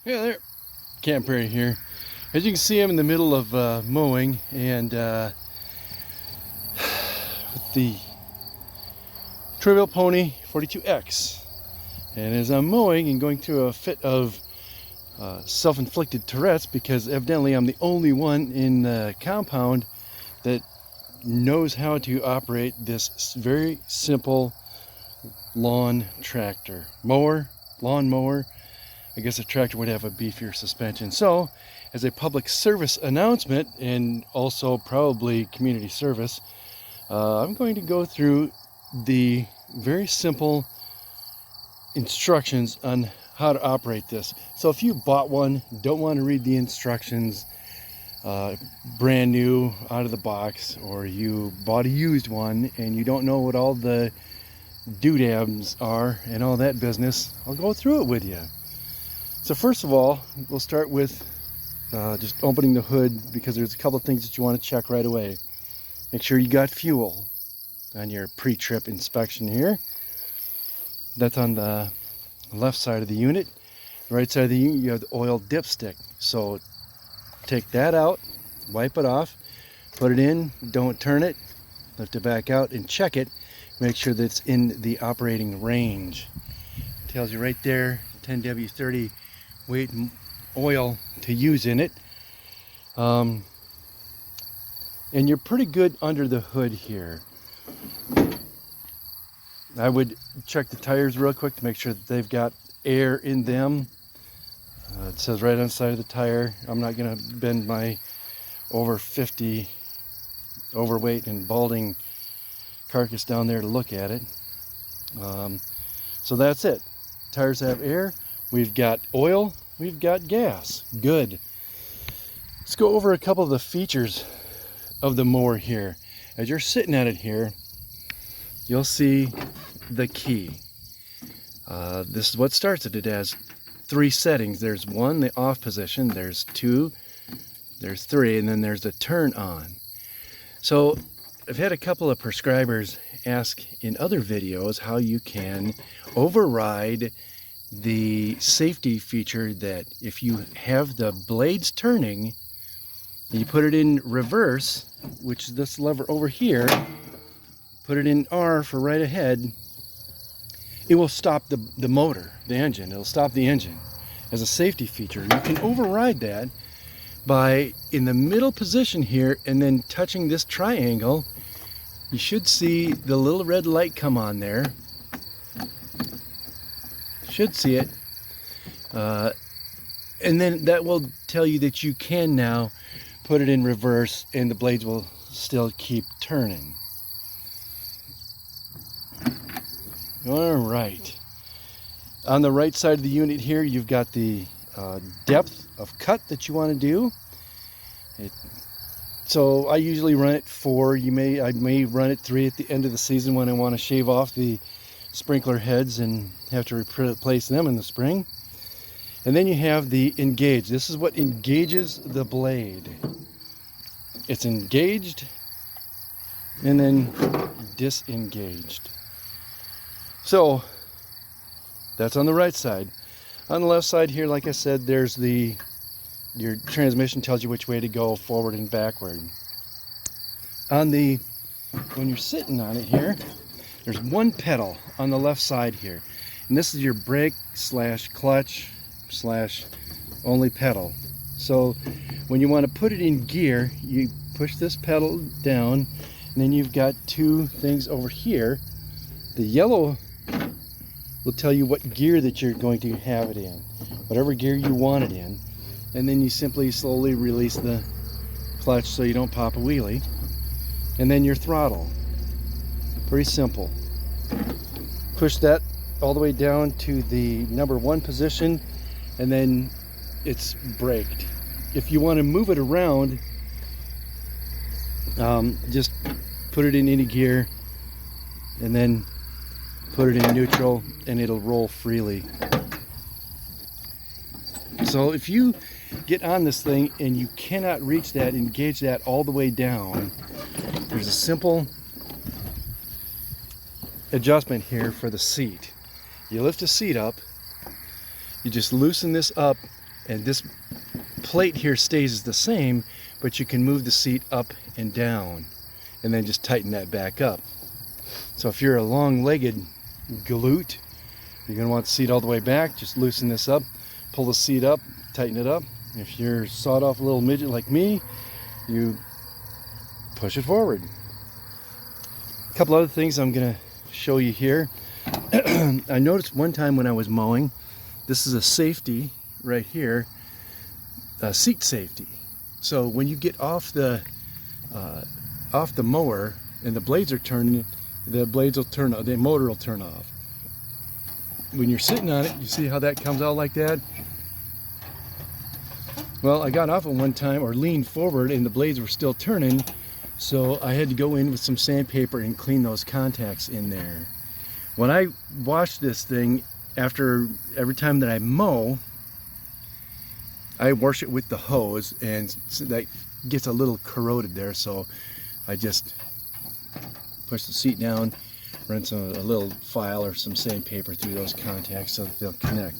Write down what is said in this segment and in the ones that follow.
Yeah, there. Camper here. As you can see, I'm in the middle of mowing and with the Troybilt Pony 42X. And as I'm mowing and going through a fit of self-inflicted Tourette's, because evidently I'm the only one in the compound that knows how to operate this very simple lawn mower. I guess a tractor would have a beefier suspension. So, as a public service announcement and also probably community service, I'm going to go through the very simple instructions on how to operate this. So if you bought one, don't want to read the instructions brand new out of the box, or you bought a used one and you don't know what all the doodads are and all that business, I'll go through it with you. So first of all, we'll start with just opening the hood, because there's a couple of things that you want to check right away. Make sure you got fuel on your pre-trip inspection here. That's on the left side of the unit. The right side of the unit, you have the oil dipstick. So take that out, wipe it off, put it in, don't turn it, lift it back out and check it. Make sure that it's in the operating range. It tells you right there, 10W30 weight oil to use in it. And you're pretty good under the hood here. I would check the tires real quick to make sure that they've got air in them. It says right on the side of the tire. I'm not going to bend my over 50 overweight and balding carcass down there to look at it. So that's it. Tires have air. We've got oil. We've got gas. Good. Let's go over a couple of the features of the mower here. As you're sitting at it here, you'll see the key. This is what starts it. It has 3 settings. There's 1, the off position. There's 2, there's 3, and then there's the turn on. So I've had a couple of prescribers ask in other videos how you can override the safety feature that if you have the blades turning, you put it in reverse, which is this lever over here, put it in R for right ahead, it will stop the motor, the engine. It'll stop the engine as a safety feature. You can override that by, in the middle position here, and then touching this triangle. You should see the little red light come on there. Should see it. And then that will tell you that you can now put it in reverse and the blades will still keep turning. All right. On the right side of the unit here, you've got the depth of cut that you want to do. So I usually run it 4. I may run it 3 at the end of the season when I want to shave off the sprinkler heads and have to replace them in the spring. And then you have the engage. This is what engages the blade. It's engaged and then disengaged. So that's on the right side. On the left side here, like I said, there's your transmission tells you which way to go, forward and backward. When you're sitting on it here, there's 1 pedal on the left side here, and this is your brake / clutch / only pedal. So when you want to put it in gear, you push this pedal down, and then you've got 2 things over here. The yellow will tell you what gear that you're going to have it in, whatever gear you want it in, and then you simply slowly release the clutch so you don't pop a wheelie, and then your throttle. Pretty simple. Push that all the way down to the number 1 position, and then it's braked. If you want to move it around, just put it in any gear and then put it in neutral and it'll roll freely. So if you get on this thing and you cannot reach that, engage that all the way down, there's a simple adjustment here for the seat. You lift the seat up, you just loosen this up And this plate here stays the same, but you can move the seat up and down and then just tighten that back up. So if you're a long-legged galoot, you're going to want the seat all the way back, just loosen this up, pull the seat up, tighten it up. If you're sawed-off little midget like me, you push it forward. A couple other things I'm going to show you here. I noticed one time when I was mowing, this is a safety right here, seat safety. So when you get off the mower and the blades are turning, the blades will turn off, the motor will turn off. When you're sitting on it, you see how that comes out like that? Well, I got off it one time, or leaned forward, and the blades were still turning, so I had to go in with some sandpaper and clean those contacts in there. When I wash this thing, after every time that I mow, I wash it with the hose, and so that gets a little corroded there, so I just push the seat down, run a little file or some sandpaper through those contacts so that they'll connect.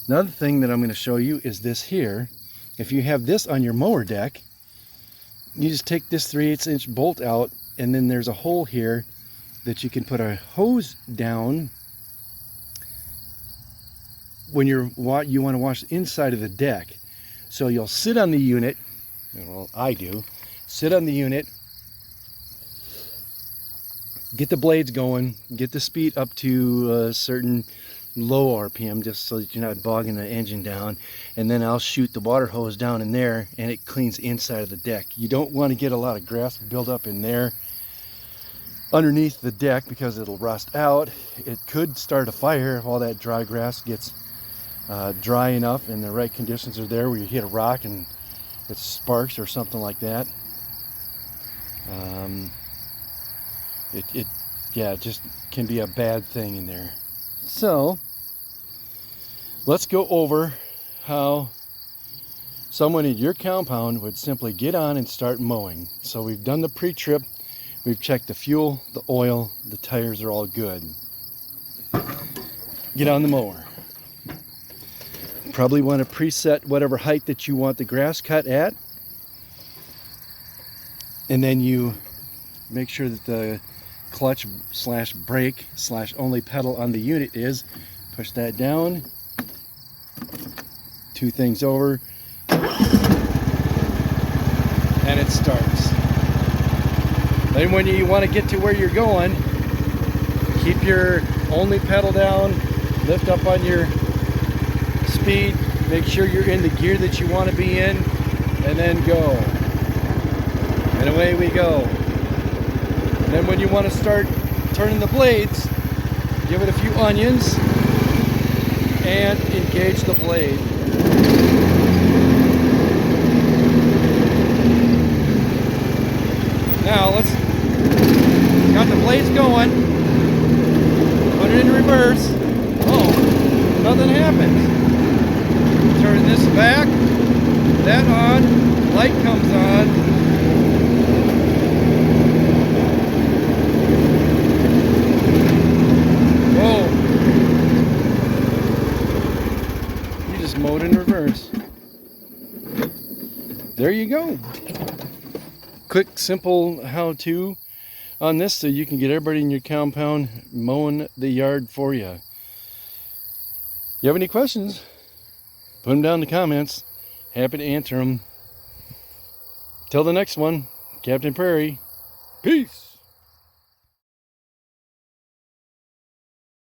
Another thing that I'm going to show you is this here. If you have this on your mower deck, you just take this 3/8" bolt out, and then there's a hole here that you can put a hose down when you want to wash the inside of the deck. So you'll sit on the unit, well, I do, sit on the unit, get the blades going, get the speed up to a certain low RPM just so that you're not bogging the engine down, and then I'll shoot the water hose down in there and it cleans inside of the deck. You don't want to get a lot of grass build up in there underneath the deck because it'll rust out. It could start a fire if all that dry grass gets dry enough and the right conditions are there where you hit a rock and it sparks or something like that. It just can be a bad thing in there. So let's go over how someone in your compound would simply get on and start mowing. So we've done the pre-trip, we've checked the fuel, the oil, the tires are all good. Get on the mower. Probably want to preset whatever height that you want the grass cut at, and then you make sure that the clutch / brake / only pedal on the unit is, push that down, 2 things over, and it starts. Then when you want to get to where you're going, keep your only pedal down, lift up on your speed, make sure you're in the gear that you want to be in, and then go. And away we go. And then when you want to start turning the blades, give it a few onions and engage the blade. Now got the blades going, put it in reverse. Oh, nothing happens. Turn this back, that on, light comes on. Whoa. You just mowed in reverse. There you go. Quick, simple how-to on this so you can get everybody in your compound mowing the yard for you. You have any questions? Put them down in the comments. Happy to answer them. Till the next one, Captain Prairie. Peace.